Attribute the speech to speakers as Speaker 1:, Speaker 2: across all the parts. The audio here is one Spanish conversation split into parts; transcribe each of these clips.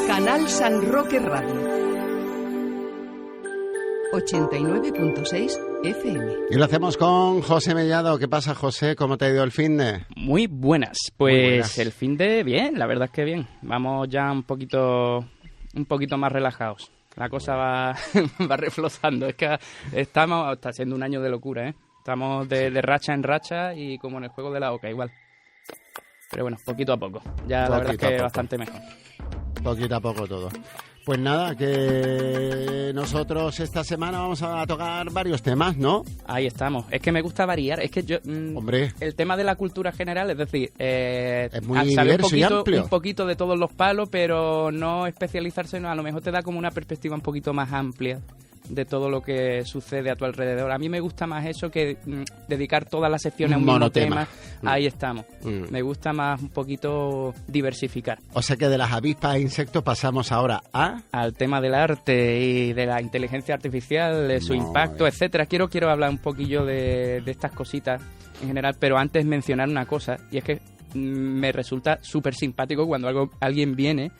Speaker 1: Canal San Roque Radio 89.6 FM.
Speaker 2: Y lo hacemos con José Mellado. ¿Qué pasa, José? ¿Cómo te ha ido el finde?
Speaker 3: Muy buenas. Pues
Speaker 2: Muy buenas.
Speaker 3: El finde bien, la verdad es que bien. Vamos ya un poquito más relajados. La cosa va reflotando. Es que está siendo un año de locura, ¿eh? Estamos de racha en racha y como en el juego de la oca, igual. Pero bueno, poquito a poco. Ya la verdad es que bastante mejor.
Speaker 2: Poquito a poco todo. Pues nada, que nosotros esta semana vamos a tocar varios temas, ¿no?
Speaker 3: Ahí estamos. Es que me gusta variar. Es que yo...
Speaker 2: Hombre.
Speaker 3: El tema de la cultura general, es decir...
Speaker 2: es muy diverso y amplio.
Speaker 3: Un poquito de todos los palos, pero no especializarse, no, a lo mejor te da como una perspectiva un poquito más amplia de todo lo que sucede a tu alrededor. A mí me gusta más eso que dedicar todas las secciones a un mismo tema. Ahí estamos. Me gusta más un poquito diversificar.
Speaker 2: O sea que de las avispas e insectos pasamos ahora
Speaker 3: al tema del arte y de la inteligencia artificial, de su impacto, etcétera. Quiero hablar un poquillo de estas cositas en general, pero antes mencionar una cosa, y es que me resulta súper simpático cuando alguien viene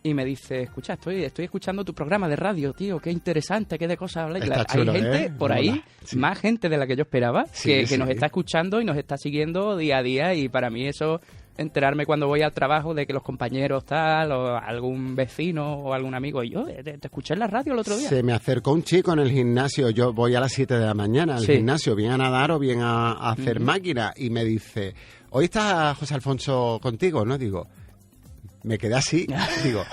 Speaker 3: y me dice, escucha, estoy escuchando tu programa de radio, tío, qué interesante, qué de cosas habláis. Hay gente por ahí, sí, más gente de la que yo esperaba, que nos está escuchando y nos está siguiendo día a día, y para mí eso, enterarme cuando voy al trabajo de que los compañeros tal, o algún vecino o algún amigo, y yo te escuché en la radio el otro día.
Speaker 2: Se me acercó un chico en el gimnasio, yo voy a las 7 de la mañana al gimnasio, bien a nadar o bien a hacer máquina, y me dice, hoy está José Alfonso contigo, ¿no? Digo... Me quedé así, digo,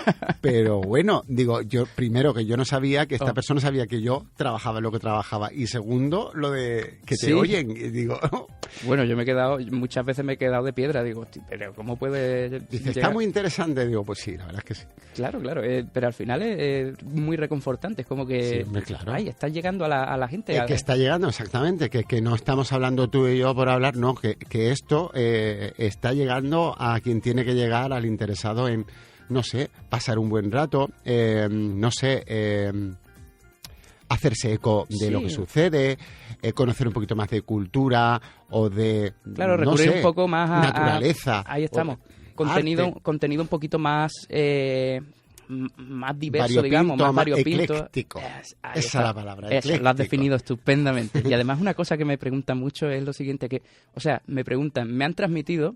Speaker 2: pero bueno, digo, yo primero que yo no sabía que esta persona sabía que yo trabajaba en lo que trabajaba, y segundo, lo de que te oyen, y digo...
Speaker 3: Bueno, muchas veces me he quedado de piedra, digo, pero ¿cómo puede...?
Speaker 2: Dice, está muy interesante, digo, pues sí, la verdad es que sí.
Speaker 3: Claro, pero al final es muy reconfortante, es como que,
Speaker 2: claro.
Speaker 3: Ay, está llegando a la gente.
Speaker 2: Que está llegando, exactamente, que no estamos hablando tú y yo por hablar, no, que esto está llegando a quien tiene que llegar, al interesado en, no sé, pasar un buen rato, no sé, hacerse eco de lo que sucede, conocer un poquito más de cultura o de,
Speaker 3: recurrir un poco más a
Speaker 2: naturaleza.
Speaker 3: Ahí estamos. Contenido un poquito más diverso, digamos, más variopinto.
Speaker 2: Ecléctico. Esa es la palabra,
Speaker 3: ecléctico. Lo has definido estupendamente. Y además una cosa que me preguntan mucho es lo siguiente, me preguntan, me han transmitido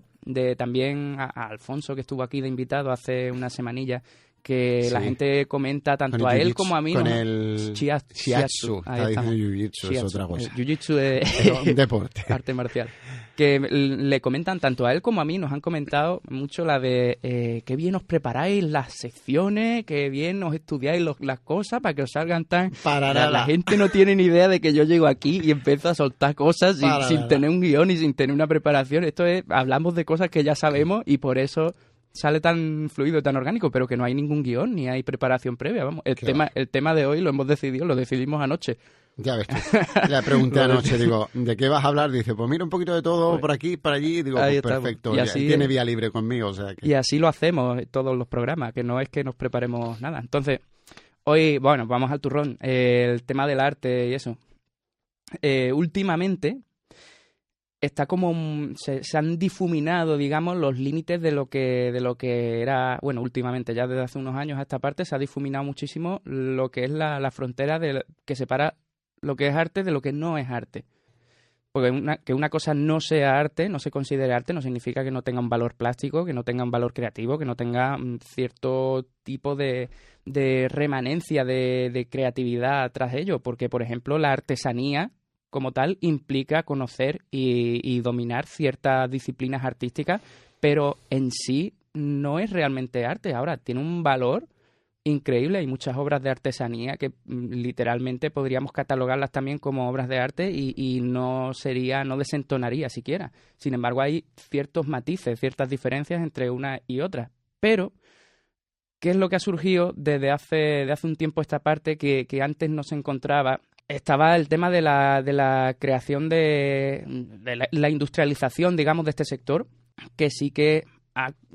Speaker 3: también a Alfonso, que estuvo aquí de invitado hace una semanilla, que la gente comenta tanto a él como a mí.
Speaker 2: Con el shiatsu. Está diciendo jiu-jitsu, es otra cosa.
Speaker 3: Jiu-jitsu es
Speaker 2: un deporte.
Speaker 3: Arte marcial. Que le comentan tanto a él como a mí, nos han comentado mucho la de qué bien os preparáis las secciones, qué bien os estudiáis las cosas para que os salgan tan... La gente no tiene ni idea de que yo llego aquí y empiezo a soltar cosas sin tener un guión y sin tener una preparación. Hablamos de cosas que ya sabemos y por eso sale tan fluido, tan orgánico, pero que no hay ningún guión ni hay preparación previa. Vamos, el tema de hoy lo decidimos anoche.
Speaker 2: Ya ves tú. Le pregunté anoche, digo, ¿de qué vas a hablar? Dice, pues mira, un poquito de todo, por aquí, por allí. Digo, pues perfecto, y así, tiene vía libre conmigo. O sea que...
Speaker 3: Y así lo hacemos todos los programas, que no es que nos preparemos nada. Entonces, hoy, bueno, vamos al turrón. El tema del arte y eso. Últimamente está como... Se han difuminado, digamos, los límites de lo que era... Bueno, últimamente, ya desde hace unos años a esta parte, se ha difuminado muchísimo lo que es la frontera que separa lo que es arte de lo que no es arte. Porque que una cosa no sea arte, no se considere arte, no significa que no tenga un valor plástico, que no tenga un valor creativo, que no tenga cierto tipo de remanencia, de creatividad tras ello. Porque, por ejemplo, la artesanía como tal implica conocer y dominar ciertas disciplinas artísticas, pero en sí no es realmente arte. Ahora, tiene un valor increíble. Hay muchas obras de artesanía que literalmente podríamos catalogarlas también como obras de arte y no desentonaría siquiera. Sin embargo, hay ciertos matices, ciertas diferencias entre una y otra. Pero, ¿qué es lo que ha surgido desde hace un tiempo esta parte que antes no se encontraba? Estaba el tema de la creación de la industrialización, digamos, de este sector, que sí que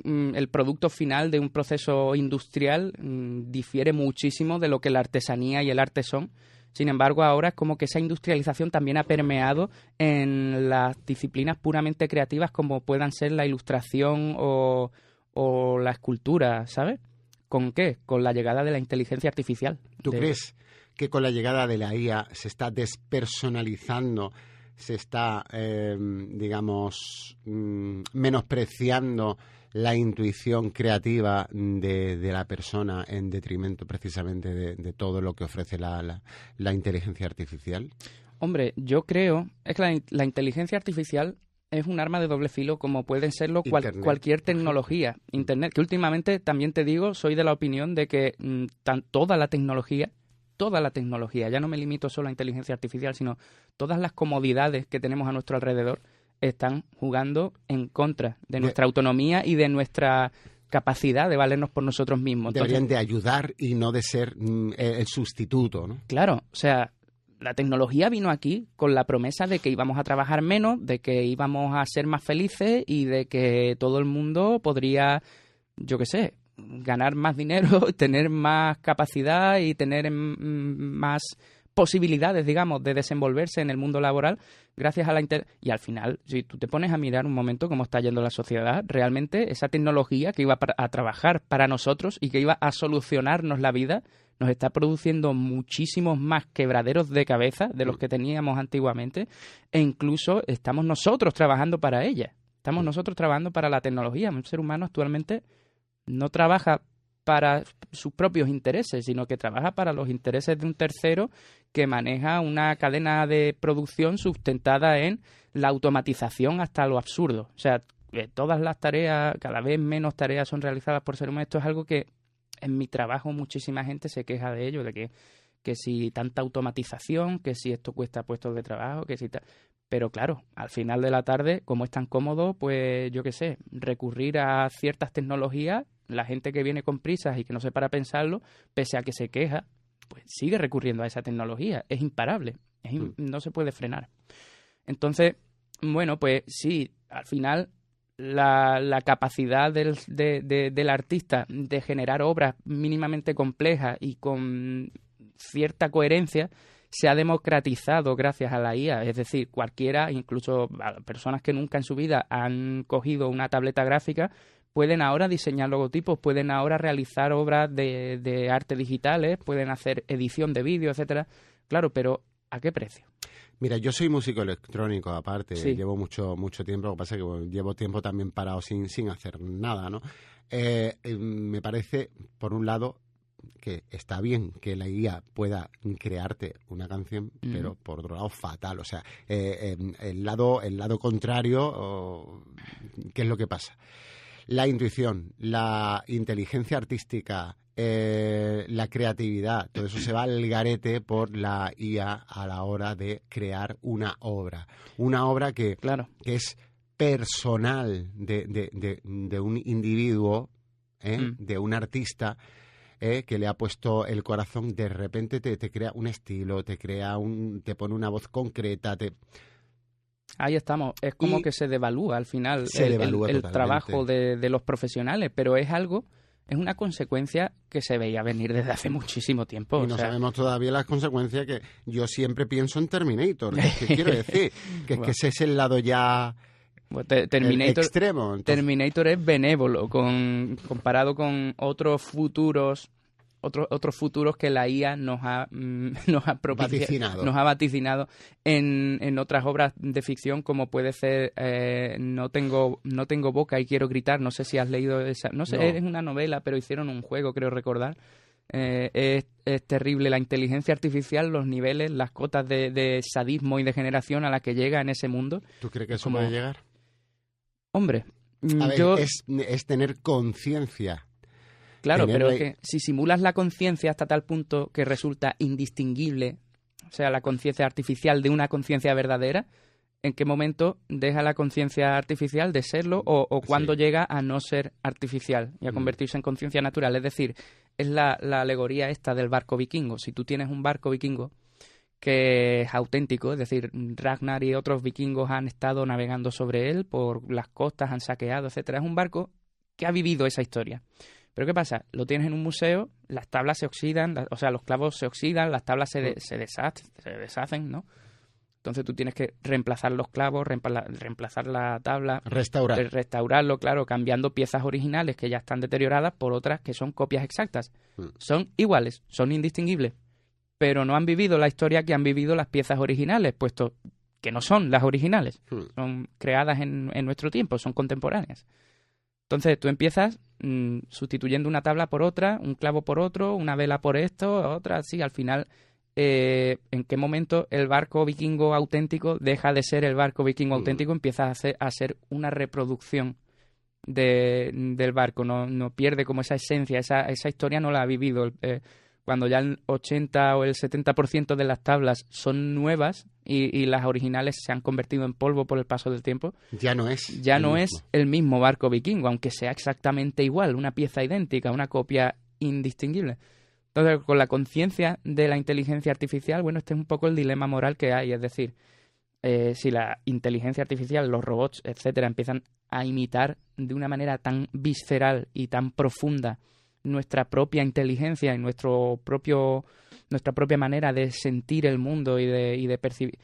Speaker 3: el producto final de un proceso industrial difiere muchísimo de lo que la artesanía y el arte son. Sin embargo, ahora es como que esa industrialización también ha permeado en las disciplinas puramente creativas como puedan ser la ilustración o o la escultura, ¿sabes? ¿Con qué? Con la llegada de la inteligencia artificial.
Speaker 2: ¿Tú crees que con la llegada de la IA se está despersonalizando, se está, menospreciando la intuición creativa de la persona en detrimento precisamente de todo lo que ofrece la inteligencia artificial?
Speaker 3: Hombre, yo creo, es que la inteligencia artificial es un arma de doble filo, como pueden serlo cualquier tecnología. Internet, que últimamente, también te digo, soy de la opinión de que toda la tecnología, ya no me limito solo a inteligencia artificial, sino todas las comodidades que tenemos a nuestro alrededor están jugando en contra de nuestra autonomía y de nuestra capacidad de valernos por nosotros mismos.
Speaker 2: Deberían de ayudar y no de ser el sustituto, ¿no?
Speaker 3: Claro, o sea, la tecnología vino aquí con la promesa de que íbamos a trabajar menos, de que íbamos a ser más felices y de que todo el mundo podría, yo qué sé, ganar más dinero, tener más capacidad y tener más posibilidades, digamos, de desenvolverse en el mundo laboral gracias a la y al final, si tú te pones a mirar un momento cómo está yendo la sociedad, realmente esa tecnología que iba a trabajar para nosotros y que iba a solucionarnos la vida, nos está produciendo muchísimos más quebraderos de cabeza de los que teníamos antiguamente, e incluso estamos nosotros trabajando para ella. Estamos nosotros trabajando para la tecnología. Un ser humano actualmente no trabaja para sus propios intereses, sino que trabaja para los intereses de un tercero que maneja una cadena de producción sustentada en la automatización hasta lo absurdo. O sea, todas las tareas, cada vez menos tareas son realizadas por ser humano. Esto es algo que en mi trabajo muchísima gente se queja de ello, de que si tanta automatización, que si esto cuesta puestos de trabajo, que si tal. Pero claro, al final de la tarde, como es tan cómodo, pues yo qué sé, recurrir a ciertas tecnologías, la gente que viene con prisas y que no se para a pensarlo, pese a que se queja, pues sigue recurriendo a esa tecnología. Es imparable, no se puede frenar. Entonces, bueno, pues sí, al final la capacidad del artista de generar obras mínimamente complejas y con cierta coherencia se ha democratizado gracias a la IA. Es decir, cualquiera, incluso personas que nunca en su vida han cogido una tableta gráfica, pueden ahora diseñar logotipos, pueden ahora realizar obras de arte digitales, pueden hacer edición de vídeo, etcétera. Claro, pero ¿a qué precio?
Speaker 2: Mira, yo soy músico electrónico, aparte,
Speaker 3: sí.
Speaker 2: Llevo mucho tiempo, lo que pasa es que llevo tiempo también parado sin hacer nada, ¿no? Me parece, por un lado, que está bien que la IA pueda crearte una canción, pero por otro lado fatal. O sea, el lado contrario, ¿qué es lo que pasa? La intuición, la inteligencia artística, la creatividad, todo eso se va al garete por la IA a la hora de crear una obra. Una obra que es personal de un individuo, de un artista, que le ha puesto el corazón. De repente te crea un estilo, te pone una voz concreta,
Speaker 3: Ahí estamos. Es como que se devalúa al final el trabajo de los profesionales, pero es una consecuencia que se veía venir desde hace muchísimo tiempo.
Speaker 2: Y no sabemos todavía las consecuencias, que yo siempre pienso en Terminator. ¿Qué quiero decir? Que es que ese es el lado ya
Speaker 3: Terminator,
Speaker 2: extremo. Entonces,
Speaker 3: Terminator es benévolo comparado con otros futuros que la IA nos ha vaticinado en otras obras de ficción, como puede ser no tengo boca y quiero gritar. No sé si has leído esa, no sé, es una novela, pero hicieron un juego, creo recordar. Es terrible la inteligencia artificial, los niveles, las cotas de sadismo y degeneración a la que llega en ese mundo.
Speaker 2: ¿Tú crees que eso puede llegar?
Speaker 3: Hombre,
Speaker 2: a ver, es tener conciencia.
Speaker 3: Claro, pero es que si simulas la conciencia hasta tal punto que resulta indistinguible, o sea, la conciencia artificial de una conciencia verdadera, ¿en qué momento deja la conciencia artificial de serlo o cuándo llega a no ser artificial y a convertirse en conciencia natural? Es decir, es la alegoría esta del barco vikingo. Si tú tienes un barco vikingo que es auténtico, es decir, Ragnar y otros vikingos han estado navegando sobre él por las costas, han saqueado, etcétera, es un barco que ha vivido esa historia. Pero ¿qué pasa? Lo tienes en un museo, las tablas se oxidan, o sea, los clavos se oxidan, las tablas se deshacen, ¿no? Entonces tú tienes que reemplazar los clavos, reemplazar la tabla, restaurarlo, claro, cambiando piezas originales que ya están deterioradas por otras que son copias exactas. Son iguales, son indistinguibles, pero no han vivido la historia que han vivido las piezas originales, puesto que no son las originales. Son creadas en nuestro tiempo, son contemporáneas. Entonces tú empiezas sustituyendo una tabla por otra, un clavo por otro, una vela por esto, otra, así, al final... ¿en qué momento el barco vikingo auténtico deja de ser el barco vikingo auténtico, empieza a ser una reproducción del barco, no pierde como esa esencia, esa historia no la ha vivido. Cuando ya el 80 o el 70% de las tablas son nuevas y las originales se han convertido en polvo por el paso del tiempo, ya no es el mismo barco vikingo, aunque sea exactamente igual, una pieza idéntica, una copia indistinguible. Entonces, con la conciencia de la inteligencia artificial, bueno, este es un poco el dilema moral que hay. Es decir, si la inteligencia artificial, los robots, etcétera, empiezan a imitar de una manera tan visceral y tan profunda nuestra propia inteligencia y nuestra propia manera de sentir el mundo y de percibir,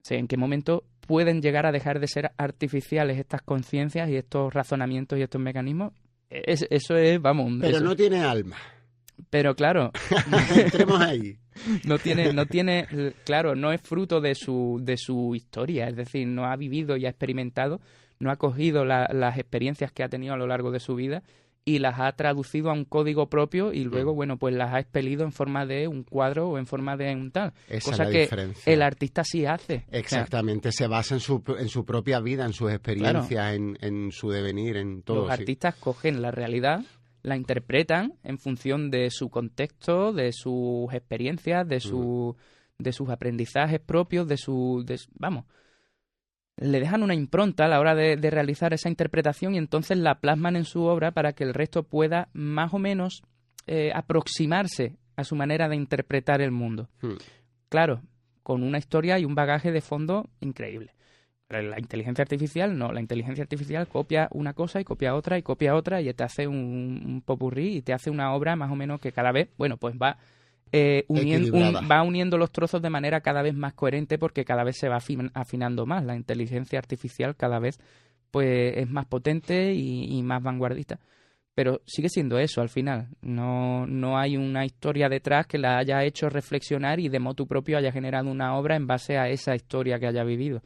Speaker 3: ¿en qué momento pueden llegar a dejar de ser artificiales estas conciencias y estos razonamientos y estos mecanismos? Eso es, vamos...
Speaker 2: Pero no tiene alma.
Speaker 3: Pero claro,
Speaker 2: entremos ahí.
Speaker 3: No tiene, claro, no es fruto de su historia, es decir, no ha vivido y ha experimentado, no ha cogido las experiencias que ha tenido a lo largo de su vida y las ha traducido a un código propio y luego, bueno, pues las ha expelido en forma de un cuadro o en forma de un tal.
Speaker 2: Esa
Speaker 3: cosa
Speaker 2: es la
Speaker 3: que
Speaker 2: diferencia.
Speaker 3: El artista sí hace.
Speaker 2: Exactamente, se basa en su propia vida, en sus experiencias, claro, en su devenir, en todo.
Speaker 3: Los artistas cogen la realidad, la interpretan en función de su contexto, de sus experiencias, de sus aprendizajes propios, vamos, le dejan una impronta a la hora de realizar esa interpretación y entonces la plasman en su obra para que el resto pueda más o menos aproximarse a su manera de interpretar el mundo. Claro, con una historia y un bagaje de fondo increíble. La inteligencia artificial no, la inteligencia artificial copia una cosa y copia otra y te hace un popurrí y te hace una obra más o menos que cada vez, bueno, pues va uniendo los trozos de manera cada vez más coherente porque cada vez se va afinando más. La inteligencia artificial cada vez pues es más potente y más vanguardista. Pero sigue siendo eso al final. No hay una historia detrás que la haya hecho reflexionar y de motu propio haya generado una obra en base a esa historia que haya vivido.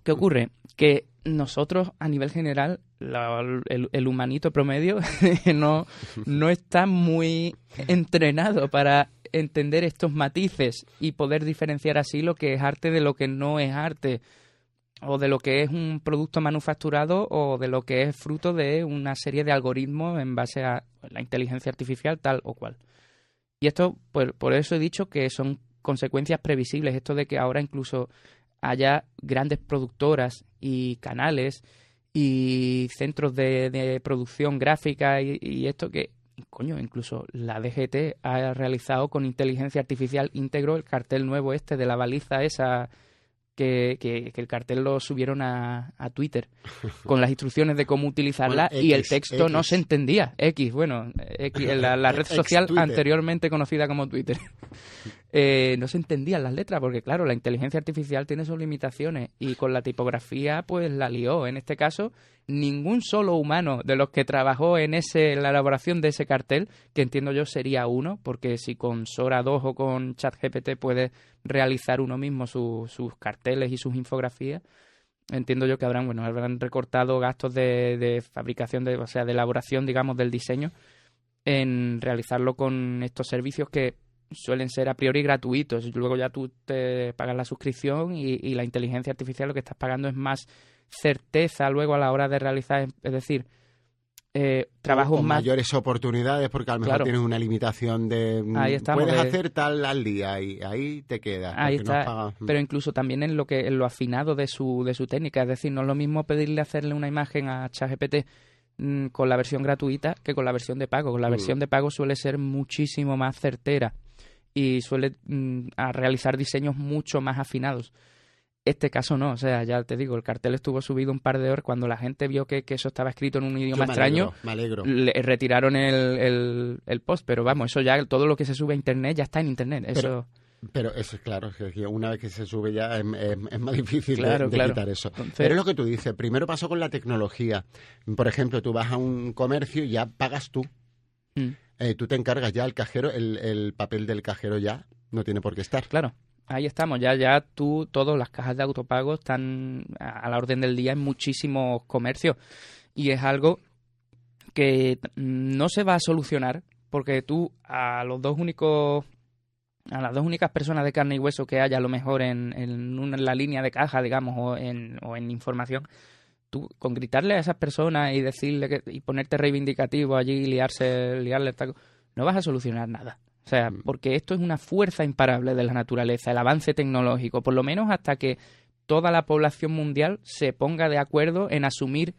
Speaker 3: ¿Qué ocurre? Que nosotros, a nivel general, el humanito promedio no está muy entrenado para entender estos matices y poder diferenciar así lo que es arte de lo que no es arte, o de lo que es un producto manufacturado o de lo que es fruto de una serie de algoritmos en base a la inteligencia artificial tal o cual. Y esto, pues, por eso he dicho que son consecuencias previsibles, esto de que ahora incluso haya grandes productoras y canales y centros de producción gráfica y esto que, coño, incluso la DGT ha realizado con inteligencia artificial íntegro el cartel nuevo este de la baliza esa que el cartel lo subieron a Twitter con las instrucciones de cómo utilizarla. Bueno, y el texto no se entendía. La red social anteriormente conocida como Twitter. No se entendían las letras porque, claro, la inteligencia artificial tiene sus limitaciones y con la tipografía pues la lió. En este caso, ningún solo humano de los que trabajó en la elaboración de ese cartel, que entiendo yo sería uno, porque si con Sora 2 o con ChatGPT puede realizar uno mismo sus carteles y sus infografías, entiendo yo que habrán recortado gastos de fabricación, de elaboración, digamos, del diseño en realizarlo con estos servicios que suelen ser a priori gratuitos. Luego ya tú te pagas la suscripción y la inteligencia artificial lo que estás pagando es más certeza luego a la hora de realizar, es decir, trabajos
Speaker 2: o
Speaker 3: más...
Speaker 2: mayores oportunidades porque a lo mejor tienes una limitación de...
Speaker 3: Ahí estamos,
Speaker 2: puedes hacer tal al día y ahí te quedas.
Speaker 3: Ahí está, pero incluso también en lo afinado de su técnica, es decir, no es lo mismo pedirle hacerle una imagen a ChatGPT con la versión gratuita que con la versión de pago. Con la versión de pago suele ser muchísimo más certera y suele realizar diseños mucho más afinados. Este caso no, o sea, ya te digo, el cartel estuvo subido un par de horas cuando la gente vio que eso estaba escrito en un idioma extraño.
Speaker 2: Me alegro.
Speaker 3: Le retiraron el post, pero vamos, eso ya, todo lo que se sube a internet ya está en internet. Eso...
Speaker 2: Pero eso es claro, que una vez que se sube ya es más difícil
Speaker 3: Claro,
Speaker 2: de quitar eso.
Speaker 3: Entonces,
Speaker 2: Pero es lo que tú dices, primero pasó con la tecnología. Por ejemplo, tú vas a un comercio y ya pagas tú. Tú te encargas ya, el cajero, el papel del cajero ya no tiene por qué estar.
Speaker 3: Claro, ahí estamos. Ya todas las cajas de autopago están a la orden del día en muchísimos comercios. Y es algo que no se va a solucionar porque tú a las dos únicas personas de carne y hueso que haya a lo mejor en la línea de caja, digamos, o en información, tú con gritarle a esas personas y decirle y ponerte reivindicativo allí y liarle el taco, no vas a solucionar nada. O sea, porque esto es una fuerza imparable de la naturaleza, el avance tecnológico, por lo menos hasta que toda la población mundial se ponga de acuerdo en asumir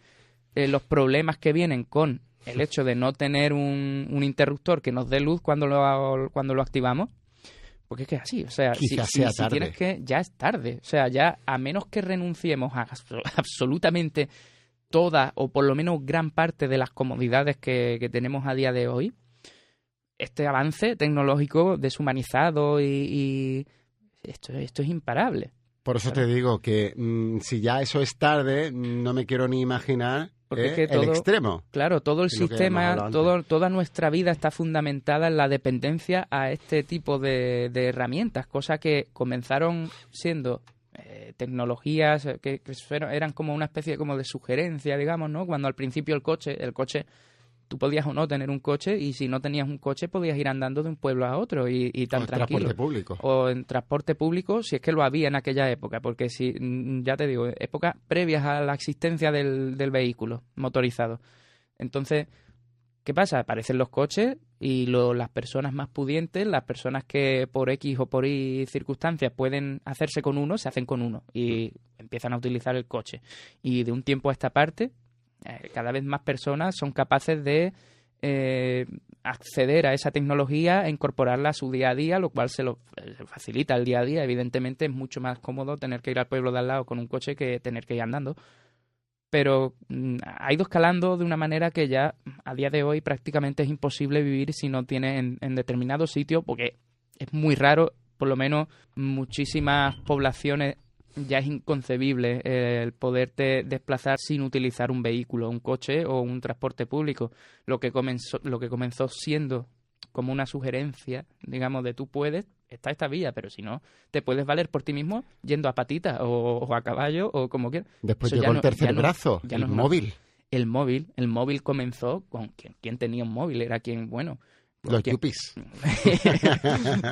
Speaker 3: los problemas que vienen con el hecho de no tener un interruptor que nos dé luz cuando lo activamos. Porque es que es así, o sea, si tienes que, ya es tarde. O sea, ya a menos que renunciemos a absolutamente toda o por lo menos gran parte de las comodidades que tenemos a día de hoy, este avance tecnológico deshumanizado y esto es imparable.
Speaker 2: Por eso te digo que si ya eso es tarde, no me quiero ni imaginar el extremo.
Speaker 3: Claro, todo el sistema, toda nuestra vida está fundamentada en la dependencia a este tipo de herramientas, cosas que comenzaron siendo tecnologías que eran como una especie como de sugerencia, digamos, ¿no? Cuando al principio el coche, tú podías o no tener un coche y si no tenías un coche podías ir andando de un pueblo a otro y tan tranquilo.
Speaker 2: Transporte público.
Speaker 3: O en transporte público, si es que lo había en aquella época, porque si ya te digo, épocas previas a la existencia del vehículo motorizado. Entonces, ¿qué pasa? Aparecen los coches y las personas más pudientes, las personas que por X o por Y circunstancias pueden hacerse con uno, se hacen con uno y empiezan a utilizar el coche. Y de un tiempo a esta parte, cada vez más personas son capaces de acceder a esa tecnología e incorporarla a su día a día, lo cual se facilita el día a día. Evidentemente es mucho más cómodo tener que ir al pueblo de al lado con un coche que tener que ir andando. Pero ha ido escalando de una manera que ya a día de hoy prácticamente es imposible vivir si no tienes en determinados sitios, porque es muy raro, por lo menos muchísimas poblaciones ya es inconcebible el poderte desplazar sin utilizar un vehículo, un coche o un transporte público. Lo que comenzó siendo como una sugerencia, digamos, de tú puedes, está esta vía, pero si no, te puedes valer por ti mismo yendo a patitas o a caballo o como quieras.
Speaker 2: Después llegó el tercer brazo, el móvil.
Speaker 3: El móvil comenzó con quien tenía un móvil, era quien, bueno...
Speaker 2: Los yuppies.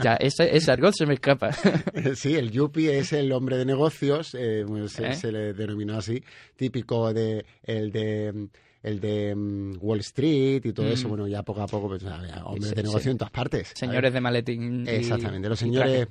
Speaker 3: Ya, ese argot se me escapa.
Speaker 2: Sí, el yuppie es el hombre de negocios, se le denominó así, típico de el de Wall Street y todo eso. Bueno, ya poco a poco, pues, hombres de negocio en todas partes.
Speaker 3: Señores de maletín.
Speaker 2: Exactamente, los señores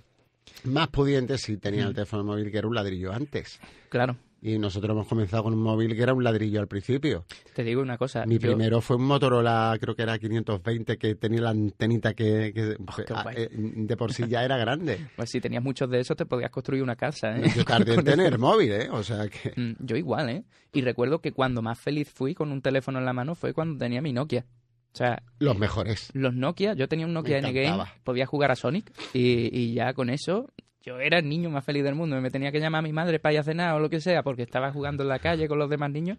Speaker 2: más pudientes sí tenían el teléfono móvil que era un ladrillo antes.
Speaker 3: Claro.
Speaker 2: Y nosotros hemos comenzado con un móvil que era un ladrillo al principio.
Speaker 3: Te digo una cosa.
Speaker 2: Mi primero fue un Motorola, creo que era 520, que tenía la antenita que de por sí ya era grande.
Speaker 3: Pues si tenías muchos de esos te podías construir una casa, ¿eh?
Speaker 2: Yo tardé en tener móvil, ¿eh? O sea que...
Speaker 3: Yo igual, ¿eh? Y recuerdo que cuando más feliz fui con un teléfono en la mano fue cuando tenía mi Nokia. O sea,
Speaker 2: los mejores.
Speaker 3: Los Nokia, yo tenía un Nokia N-Game, podía jugar a Sonic y ya con eso... Yo era el niño más feliz del mundo. Me tenía que llamar a mi madre para ir a cenar o lo que sea porque estaba jugando en la calle con los demás niños.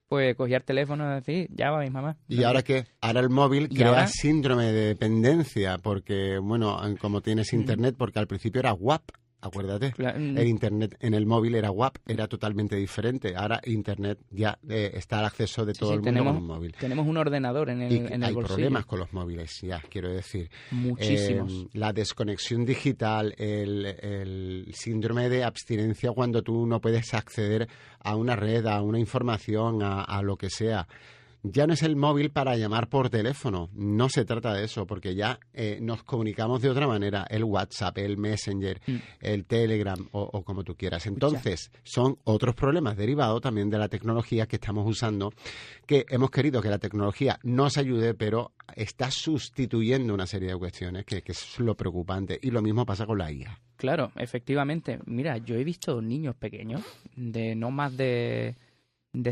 Speaker 3: Pues cogía el teléfono y decía, ya va mi mamá.
Speaker 2: ¿Y ahora qué? Ahora el móvil crea síndrome de dependencia porque, bueno, como tienes internet, porque al principio era WAP. Acuérdate, el internet en el móvil era WAP, era totalmente diferente. Ahora internet ya está al acceso de todo el mundo con un móvil.
Speaker 3: Tenemos un ordenador en el bolsillo.
Speaker 2: Hay problemas con los móviles, ya quiero decir.
Speaker 3: Muchísimos.
Speaker 2: La desconexión digital, el síndrome de abstinencia cuando tú no puedes acceder a una red, a una información, a lo que sea. Ya no es el móvil para llamar por teléfono, no se trata de eso, porque ya nos comunicamos de otra manera, el WhatsApp, el Messenger, el Telegram o como tú quieras. Entonces, son otros problemas derivados también de la tecnología que estamos usando, que hemos querido que la tecnología nos ayude, pero está sustituyendo una serie de cuestiones que es lo preocupante. Y lo mismo pasa con la IA.
Speaker 3: Claro, efectivamente. Mira, yo he visto niños pequeños de no más de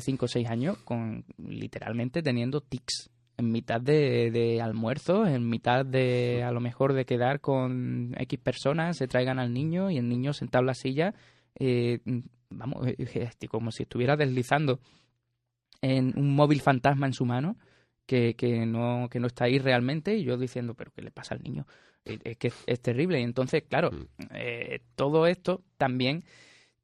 Speaker 3: 5 o 6 años con literalmente teniendo tics en mitad de almuerzos, en mitad de, a lo mejor, de quedar con X personas, se traigan al niño y el niño sentado en la silla, como si estuviera deslizando en un móvil fantasma en su mano, que no está ahí realmente, y yo diciendo, ¿pero qué le pasa al niño? Es que es terrible. Y entonces, claro, todo esto también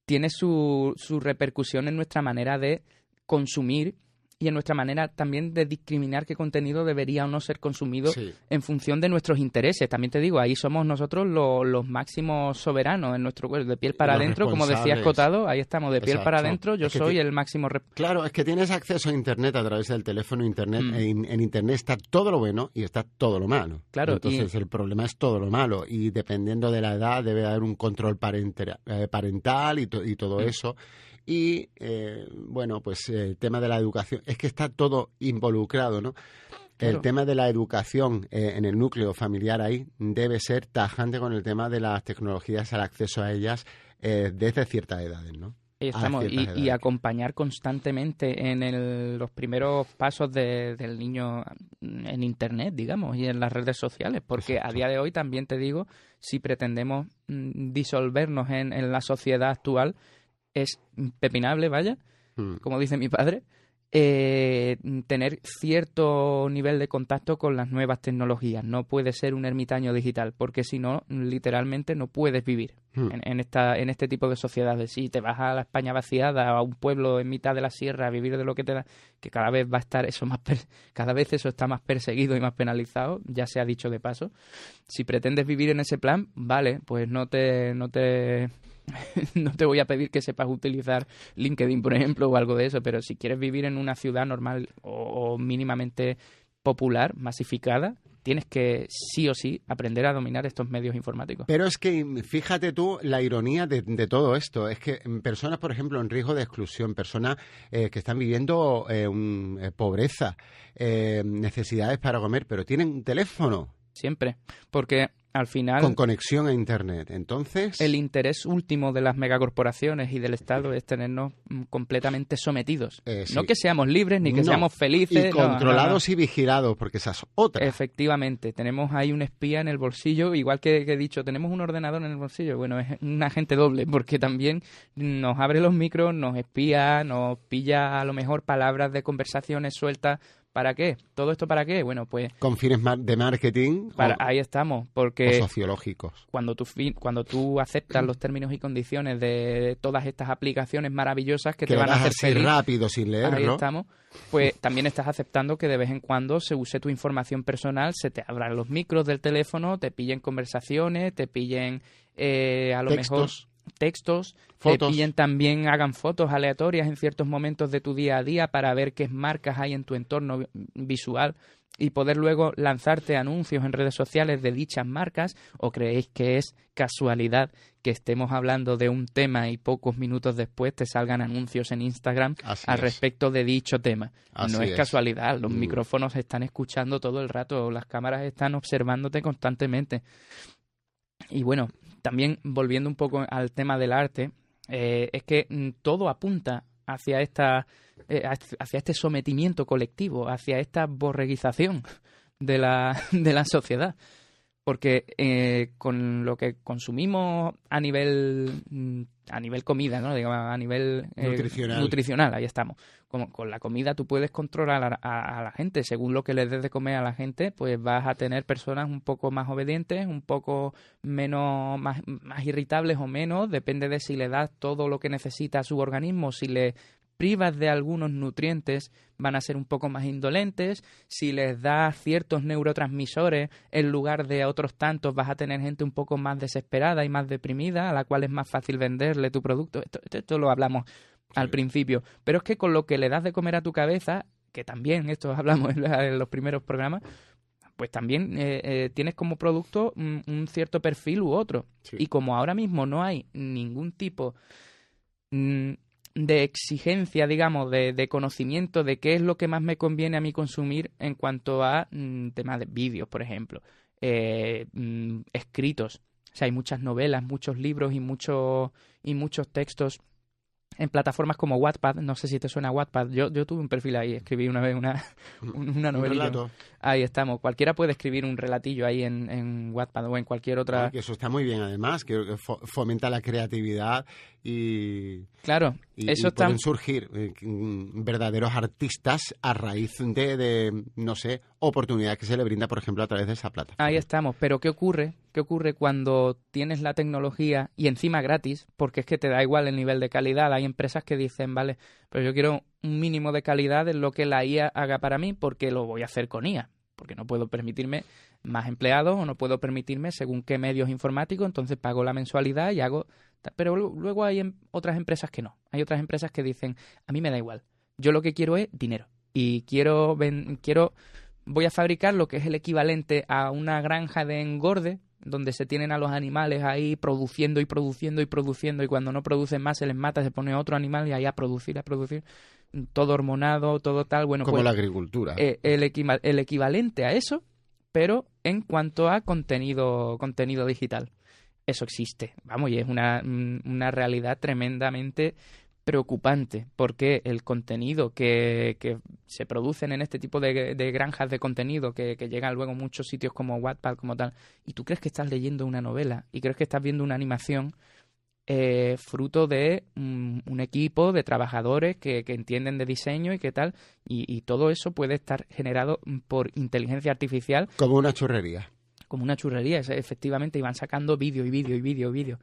Speaker 3: tiene su repercusión en nuestra manera de consumir y en nuestra manera también de discriminar qué contenido debería o no ser consumido en función de nuestros intereses. También te digo, ahí somos nosotros los máximos soberanos en nuestro cuerpo, de piel para adentro, como decía Escotado, ahí estamos, de piel para adentro, yo soy el máximo...
Speaker 2: Claro, es que tienes acceso a Internet a través del teléfono, Internet. En Internet está todo lo bueno y está todo lo malo.
Speaker 3: Claro,
Speaker 2: entonces el problema es todo lo malo, y dependiendo de la edad debe haber un control parental y todo eso. Y, bueno, pues el tema de la educación, es que está todo involucrado, ¿no? Claro. El tema de la educación en el núcleo familiar ahí debe ser tajante con el tema de las tecnologías, al acceso a ellas desde ciertas edades, ¿no?
Speaker 3: Estamos, y acompañar constantemente en los primeros pasos del niño en Internet, digamos, y en las redes sociales, porque a día de hoy también te digo, si pretendemos disolvernos en la sociedad actual, es impepinable, vaya, como dice mi padre, tener cierto nivel de contacto con las nuevas tecnologías. No puede ser un ermitaño digital, porque si no, literalmente no puedes vivir en este tipo de sociedades. Si te vas a la España vaciada, a un pueblo en mitad de la sierra, a vivir de lo que te da, que cada vez va a estar eso cada vez eso está más perseguido y más penalizado, ya se ha dicho de paso. Si pretendes vivir en ese plan, vale, pues no te voy a pedir que sepas utilizar LinkedIn, por ejemplo, o algo de eso, pero si quieres vivir en una ciudad normal o mínimamente popular, masificada, tienes que sí o sí aprender a dominar estos medios informáticos.
Speaker 2: Pero es que fíjate tú la ironía de todo esto. Es que personas, por ejemplo, en riesgo de exclusión, personas que están viviendo pobreza, necesidades para comer, pero tienen un teléfono.
Speaker 3: Siempre, porque al final...
Speaker 2: Con conexión a Internet, entonces...
Speaker 3: El interés último de las megacorporaciones y del Estado es tenernos completamente sometidos. Sí. No que seamos libres ni que seamos felices.
Speaker 2: Y controlados y vigilados, porque esa es otra.
Speaker 3: Efectivamente, tenemos ahí un espía en el bolsillo, igual que he dicho, tenemos un ordenador en el bolsillo. Bueno, es un agente doble, porque también nos abre los micros, nos espía, nos pilla a lo mejor palabras de conversaciones sueltas. ¿Para qué? ¿Todo esto para qué? Bueno, pues...
Speaker 2: Con fines de marketing.
Speaker 3: Ahí estamos, porque...
Speaker 2: O sociológicos.
Speaker 3: Cuando tú aceptas los términos y condiciones de todas estas aplicaciones maravillosas que te van a hacer feliz...
Speaker 2: rápido sin leerlo.
Speaker 3: Ahí estamos. Pues también estás aceptando que de vez en cuando se use tu información personal, se te abran los micros del teléfono, te pillen conversaciones, te pillen a lo mejor... textos, fotos. Te pillen también, hagan fotos aleatorias en ciertos momentos de tu día a día para ver qué marcas hay en tu entorno visual y poder luego lanzarte anuncios en redes sociales de dichas marcas. ¿O creéis que es casualidad que estemos hablando de un tema y pocos minutos después te salgan anuncios en Instagram respecto de dicho tema? No es casualidad, los micrófonos están escuchando todo el rato, las cámaras están observándote constantemente. Y bueno, también volviendo un poco al tema del arte, es que todo apunta hacia este sometimiento colectivo, hacia esta borreguización de la sociedad. Porque con lo que consumimos a nivel comida, ¿no? Digamos, a nivel nutricional, ahí estamos. Como con la comida tú puedes controlar a la gente. Según lo que les des de comer a la gente, pues vas a tener personas un poco más obedientes, un poco menos más irritables o menos. Depende de si le das todo lo que necesita a su organismo. Si le privas de algunos nutrientes, van a ser un poco más indolentes. Si les das ciertos neurotransmisores en lugar de otros tantos, vas a tener gente un poco más desesperada y más deprimida, a la cual es más fácil venderle tu producto. Esto lo hablamos al principio. Pero es que con lo que le das de comer a tu cabeza, que también esto hablamos en los primeros programas, pues también tienes como producto un cierto perfil u otro. Sí. Y como ahora mismo no hay ningún tipo de exigencia, digamos, de conocimiento de qué es lo que más me conviene a mí consumir en cuanto a temas de vídeos, por ejemplo, escritos. O sea, hay muchas novelas, muchos libros y muchos textos en plataformas como Wattpad. No sé si te suena Wattpad. Yo tuve un perfil ahí, escribí una vez una novelita. Ahí estamos. Cualquiera puede escribir un relatillo ahí en Wattpad o en cualquier otra...
Speaker 2: Que eso está muy bien, además, que fomenta la creatividad y...
Speaker 3: Claro, eso está...
Speaker 2: pueden surgir verdaderos artistas a raíz de, no sé, oportunidades que se le brinda, por ejemplo, a través de esa plataforma.
Speaker 3: Ahí estamos. Pero ¿qué ocurre? ¿Qué ocurre cuando tienes la tecnología y encima gratis? Porque es que te da igual el nivel de calidad. Hay empresas que dicen, vale, pero yo quiero un mínimo de calidad en lo que la IA haga para mí porque lo voy a hacer con IA. Porque no puedo permitirme más empleados o no puedo permitirme según qué medios informáticos, entonces pago la mensualidad y hago... Pero luego hay otras empresas que no. Hay otras empresas que dicen, a mí me da igual. Yo lo que quiero es dinero. Y voy a fabricar lo que es el equivalente a una granja de engorde, donde se tienen a los animales ahí produciendo y produciendo y produciendo, y cuando no producen más se les mata, se pone otro animal y ahí a producir, todo hormonado, todo tal. Bueno,
Speaker 2: como
Speaker 3: pues,
Speaker 2: la agricultura.
Speaker 3: El equivalente a eso, pero en cuanto a contenido digital. Eso existe, vamos, y es una realidad tremendamente preocupante, porque el contenido que se producen en este tipo de granjas de contenido que llegan luego a muchos sitios como Wattpad, como tal, y tú crees que estás leyendo una novela y crees que estás viendo una animación fruto de un equipo de trabajadores que entienden de diseño y qué tal, y todo eso puede estar generado por inteligencia artificial.
Speaker 2: Como una churrería.
Speaker 3: Como una churrería, efectivamente, y van sacando vídeo y vídeo y vídeo y vídeo.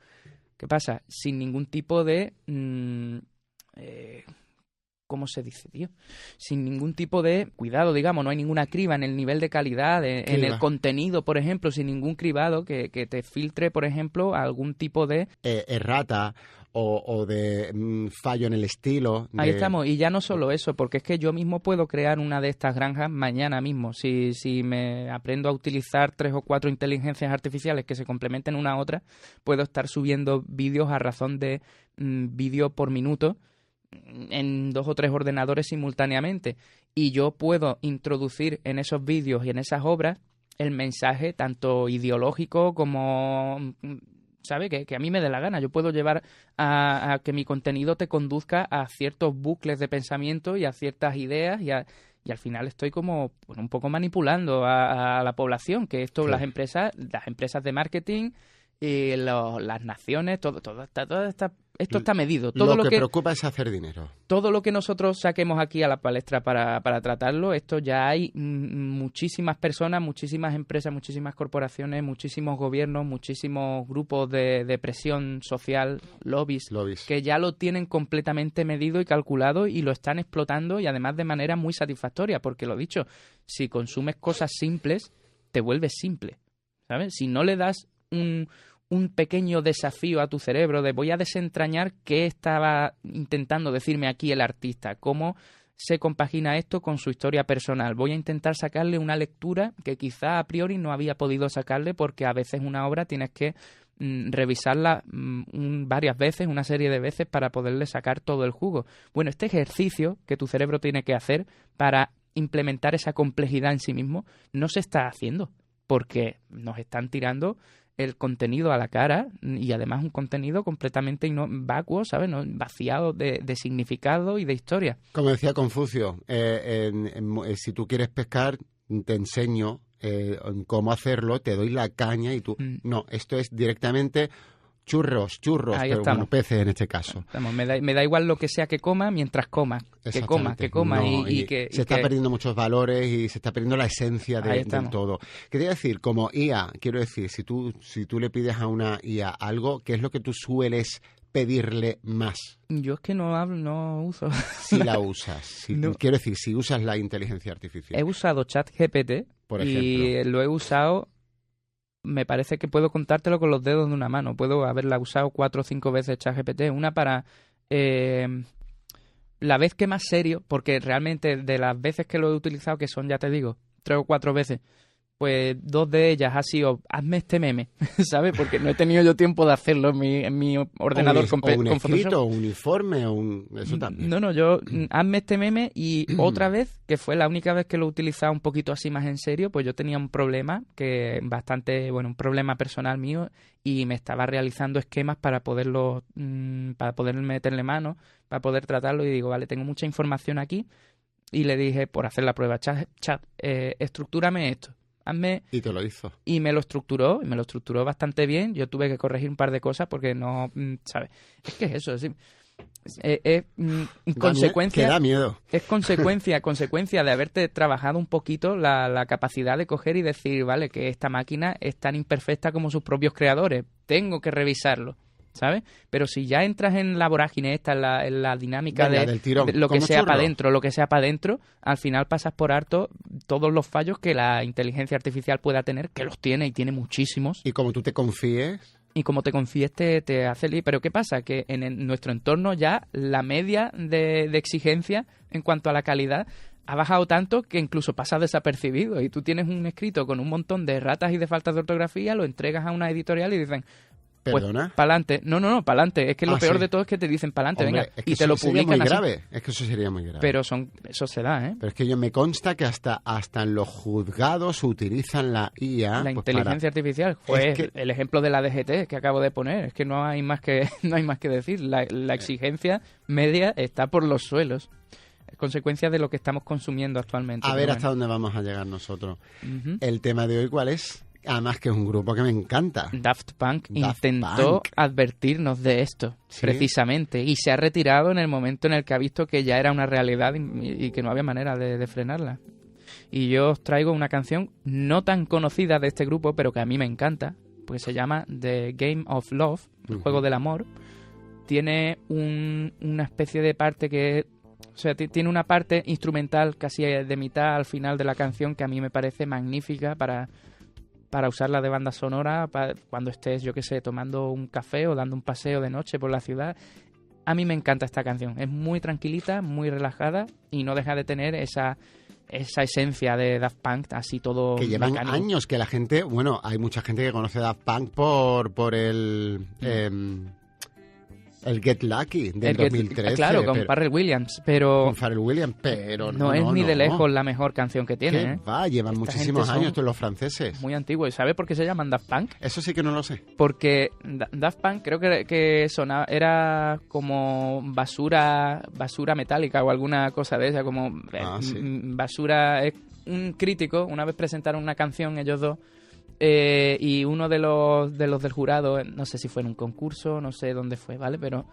Speaker 3: ¿Qué pasa? Sin ningún tipo de... ¿cómo se dice, tío? Sin ningún tipo de cuidado, digamos, no hay ninguna criba en el nivel de calidad, en el contenido, por ejemplo, sin ningún cribado que te filtre, por ejemplo, algún tipo de... errata
Speaker 2: o de fallo en el estilo.
Speaker 3: Ahí estamos, y ya no solo eso, porque es que yo mismo puedo crear una de estas granjas mañana mismo. Si me aprendo a utilizar 3 o 4 inteligencias artificiales que se complementen una a otra, puedo estar subiendo vídeos a razón de vídeo por minuto en 2 o 3 ordenadores simultáneamente, y yo puedo introducir en esos vídeos y en esas obras el mensaje tanto ideológico como, ¿sabe? Que a mí me dé la gana. Yo puedo llevar a que mi contenido te conduzca a ciertos bucles de pensamiento y a ciertas ideas y al final estoy como un poco manipulando a la población, que esto, sí. Las empresas de marketing y las naciones, esto está medido. Todo
Speaker 2: lo que preocupa es hacer dinero.
Speaker 3: Todo lo que nosotros saquemos aquí a la palestra para tratarlo, esto ya hay muchísimas personas, muchísimas empresas, muchísimas corporaciones, muchísimos gobiernos, muchísimos grupos de presión social, lobbies, que ya lo tienen completamente medido y calculado y lo están explotando, y además de manera muy satisfactoria, porque lo dicho, si consumes cosas simples, te vuelves simple, ¿sabes? Si no le das un pequeño desafío a tu cerebro de voy a desentrañar qué estaba intentando decirme aquí el artista, cómo se compagina esto con su historia personal. Voy a intentar sacarle una lectura que quizá a priori no había podido sacarle, porque a veces una obra tienes que revisarla varias veces, una serie de veces, para poderle sacar todo el jugo. Bueno, este ejercicio que tu cerebro tiene que hacer para implementar esa complejidad en sí mismo no se está haciendo, porque nos están tirando el contenido a la cara, y además un contenido completamente vacuo, ¿sabes? ¿No? Vaciado de significado y de historia.
Speaker 2: Como decía Confucio, si tú quieres pescar, te enseño cómo hacerlo, te doy la caña y tú... No, esto es directamente... Churros, pero bueno, peces en este caso.
Speaker 3: Me da igual lo que sea que coma mientras coma. Que coma. No,
Speaker 2: y que está perdiendo muchos valores y se está perdiendo la esencia del todo. Quería decir, como IA, quiero decir, si tú le pides a una IA algo, ¿qué es lo que tú sueles pedirle más?
Speaker 3: Yo es que no uso.
Speaker 2: Si la usas. No. Quiero decir, si usas la inteligencia artificial.
Speaker 3: He usado ChatGPT, por ejemplo, y lo he usado... Me parece que puedo contártelo con los dedos de una mano. Puedo haberla usado 4 o 5 veces ChatGPT. Una para la vez que más serio, porque realmente de las veces que lo he utilizado, que son, ya te digo, 3 o 4 veces, pues 2 de ellas ha sido, hazme este meme, ¿sabes? Porque no he tenido yo tiempo de hacerlo en mi ordenador con
Speaker 2: un escrito,
Speaker 3: Photoshop.
Speaker 2: un uniforme, eso también.
Speaker 3: No, yo, hazme este meme y otra vez, que fue la única vez que lo he utilizado un poquito así más en serio, pues yo tenía un problema un problema personal mío y me estaba realizando esquemas para poder meterle mano, para poder tratarlo y digo, vale, tengo mucha información aquí y le dije, por hacer la prueba, chat, estructúrame esto.
Speaker 2: Y te lo hizo.
Speaker 3: Y me lo estructuró bastante bien. Yo tuve que corregir un par de cosas porque no, ¿sabes? Es que es eso, es consecuencia...
Speaker 2: Que da miedo.
Speaker 3: Es consecuencia de haberte trabajado un poquito la capacidad de coger y decir, vale, que esta máquina es tan imperfecta como sus propios creadores. Tengo que revisarlo, ¿sabes? Pero si ya entras en la vorágine esta, en la dinámica
Speaker 2: del tirón,
Speaker 3: de lo que
Speaker 2: como
Speaker 3: sea
Speaker 2: churro.
Speaker 3: para adentro, lo que sea para adentro, al final pasas por harto todos los fallos que la inteligencia artificial pueda tener, que los tiene y tiene muchísimos.
Speaker 2: Y como tú te confíes...
Speaker 3: Y como te confíes te hace lío. Pero ¿qué pasa? Que en nuestro entorno ya la media de exigencia en cuanto a la calidad ha bajado tanto que incluso pasa desapercibido. Y tú tienes un escrito con un montón de erratas y de faltas de ortografía, lo entregas a una editorial y dicen... Pues
Speaker 2: ¿Perdona?
Speaker 3: pa'lante. No, pa'lante. Es que lo peor
Speaker 2: sí.
Speaker 3: de todo es que te dicen pa'lante,
Speaker 2: Hombre,
Speaker 3: venga.
Speaker 2: es que
Speaker 3: Y te lo
Speaker 2: eso sería
Speaker 3: publican
Speaker 2: muy
Speaker 3: así.
Speaker 2: grave. Es que eso sería muy grave.
Speaker 3: Pero eso se da, ¿eh?
Speaker 2: Pero es que me consta que hasta en los juzgados utilizan la IA.
Speaker 3: La
Speaker 2: pues,
Speaker 3: inteligencia artificial. Pues
Speaker 2: Es que-
Speaker 3: el ejemplo de la DGT que acabo de poner. Es que no hay más que decir. La exigencia media está por los suelos. Es consecuencia de lo que estamos consumiendo actualmente.
Speaker 2: A ver
Speaker 3: Pero
Speaker 2: hasta dónde vamos a llegar nosotros.
Speaker 3: Ujú.
Speaker 2: El tema de hoy, ¿cuál es? Además que es un grupo que me encanta.
Speaker 3: Daft Punk
Speaker 2: Daft
Speaker 3: intentó
Speaker 2: Punk.
Speaker 3: advertirnos de esto,
Speaker 2: Sí.
Speaker 3: precisamente, y se ha retirado en el momento en el que ha visto que ya era una realidad y que no había manera de frenarla. Y yo os traigo una canción no tan conocida de este grupo, pero que a mí me encanta, porque se llama The Game of Love, el
Speaker 2: Ujú.
Speaker 3: juego del amor. Tiene una especie de parte que... O sea, tiene una parte instrumental casi de mitad al final de la canción que a mí me parece magnífica para usarla de banda sonora cuando estés, yo qué sé, tomando un café o dando un paseo de noche por la ciudad. A mí me encanta esta canción. Es muy tranquilita, muy relajada y no deja de tener esa esencia de Daft Punk, así todo
Speaker 2: Que llevan
Speaker 3: mecánico.
Speaker 2: años que la gente... Bueno, hay mucha gente que conoce Daft Punk por el Get Lucky del 2013.
Speaker 3: Claro, con
Speaker 2: pero-
Speaker 3: Pharrell Williams, pero
Speaker 2: con Pharrell Williams, pero
Speaker 3: no es ni de lejos la mejor canción que tiene.
Speaker 2: ¿Qué
Speaker 3: ¿eh?
Speaker 2: va? Llevan
Speaker 3: Esta
Speaker 2: muchísimos
Speaker 3: gente son
Speaker 2: años todos los franceses.
Speaker 3: Muy antiguo. ¿Y sabes por qué se llaman Daft Punk?
Speaker 2: Eso sí que no lo sé.
Speaker 3: Porque Daft Punk creo que sonaba, era como basura metálica o alguna cosa de esa, como
Speaker 2: Sí.
Speaker 3: basura. Es un crítico, una vez presentaron una canción ellos dos, y uno de los del jurado, no sé si fue en un concurso, no sé dónde fue, ¿vale? Pero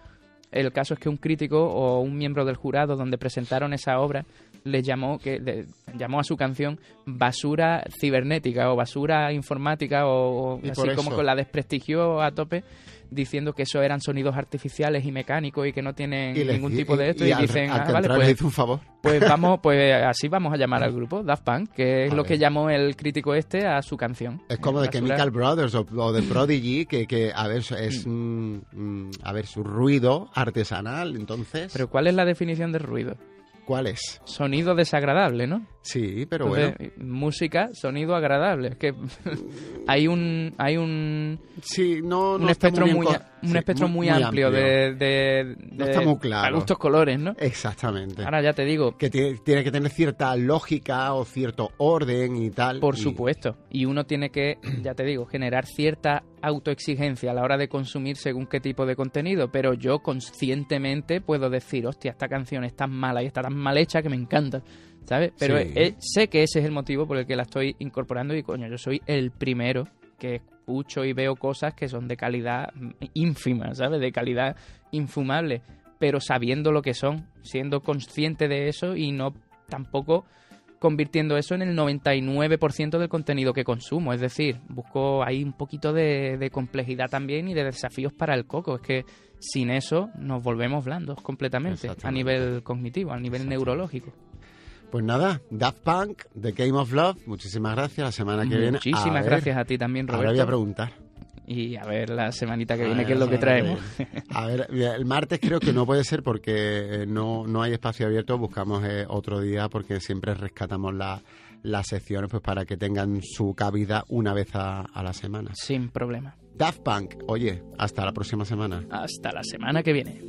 Speaker 3: el caso es que un crítico o un miembro del jurado donde presentaron esa obra les llamó a su canción basura cibernética o basura informática o
Speaker 2: Y
Speaker 3: así
Speaker 2: por
Speaker 3: como
Speaker 2: eso.
Speaker 3: que la desprestigió a tope, diciendo que eso eran sonidos artificiales y mecánicos y que no tienen
Speaker 2: Y les
Speaker 3: ningún
Speaker 2: di-
Speaker 3: tipo de esto, y
Speaker 2: al-
Speaker 3: dicen,
Speaker 2: al
Speaker 3: vale,
Speaker 2: contrario,
Speaker 3: pues
Speaker 2: le hizo un favor.
Speaker 3: pues así vamos a llamar al grupo, Daft Punk, que es
Speaker 2: A
Speaker 3: lo
Speaker 2: ver.
Speaker 3: que llamó el crítico este a su canción.
Speaker 2: Es como de
Speaker 3: Basura-
Speaker 2: Chemical Brothers o de Prodigy, que a ver, es a ver, su ruido artesanal, entonces...
Speaker 3: Pero ¿cuál es la definición de ruido?
Speaker 2: ¿Cuál es?
Speaker 3: Sonido desagradable, ¿no?
Speaker 2: Sí, pero
Speaker 3: Entonces,
Speaker 2: bueno.
Speaker 3: música, sonido agradable. Es que hay un
Speaker 2: Sí, no está
Speaker 3: espectro
Speaker 2: bien
Speaker 3: muy,
Speaker 2: sí,
Speaker 3: un espectro muy amplio de
Speaker 2: No está muy claro.
Speaker 3: a gustos colores, ¿no?
Speaker 2: Exactamente.
Speaker 3: Ahora ya te digo,
Speaker 2: Que tiene que tener cierta lógica o cierto orden y tal.
Speaker 3: por
Speaker 2: y-
Speaker 3: supuesto, y uno tiene que, ya te digo, generar cierta autoexigencia a la hora de consumir según qué tipo de contenido, pero yo conscientemente puedo decir, hostia, esta canción es tan mala y está tan mal hecha que me encanta, ¿sabes? Pero
Speaker 2: Sí.
Speaker 3: sé que ese es el motivo por el que la estoy incorporando y, coño, yo soy el primero que escucho y veo cosas que son de calidad ínfima, ¿sabes? De calidad infumable, pero sabiendo lo que son, siendo consciente de eso y no tampoco convirtiendo eso en el 99% del contenido que consumo. Es decir, busco ahí un poquito de complejidad también y de desafíos para el coco. Es que sin eso nos volvemos blandos completamente a
Speaker 2: Exactamente.
Speaker 3: nivel cognitivo, a nivel neurológico.
Speaker 2: Pues nada, Daft Punk, The Game of Love, muchísimas gracias. La semana que viene.
Speaker 3: Muchísimas
Speaker 2: a ver,
Speaker 3: gracias a ti también,
Speaker 2: Ahora voy a
Speaker 3: Roberto.
Speaker 2: preguntar.
Speaker 3: Y a ver la semanita que viene qué es lo que traemos.
Speaker 2: A ver, el martes creo que no puede ser porque no hay espacio abierto. Buscamos otro día porque siempre rescatamos las secciones pues para que tengan su cabida una vez a la semana.
Speaker 3: Sin problema.
Speaker 2: Daft Punk, oye, hasta la próxima semana.
Speaker 3: Hasta la semana que viene.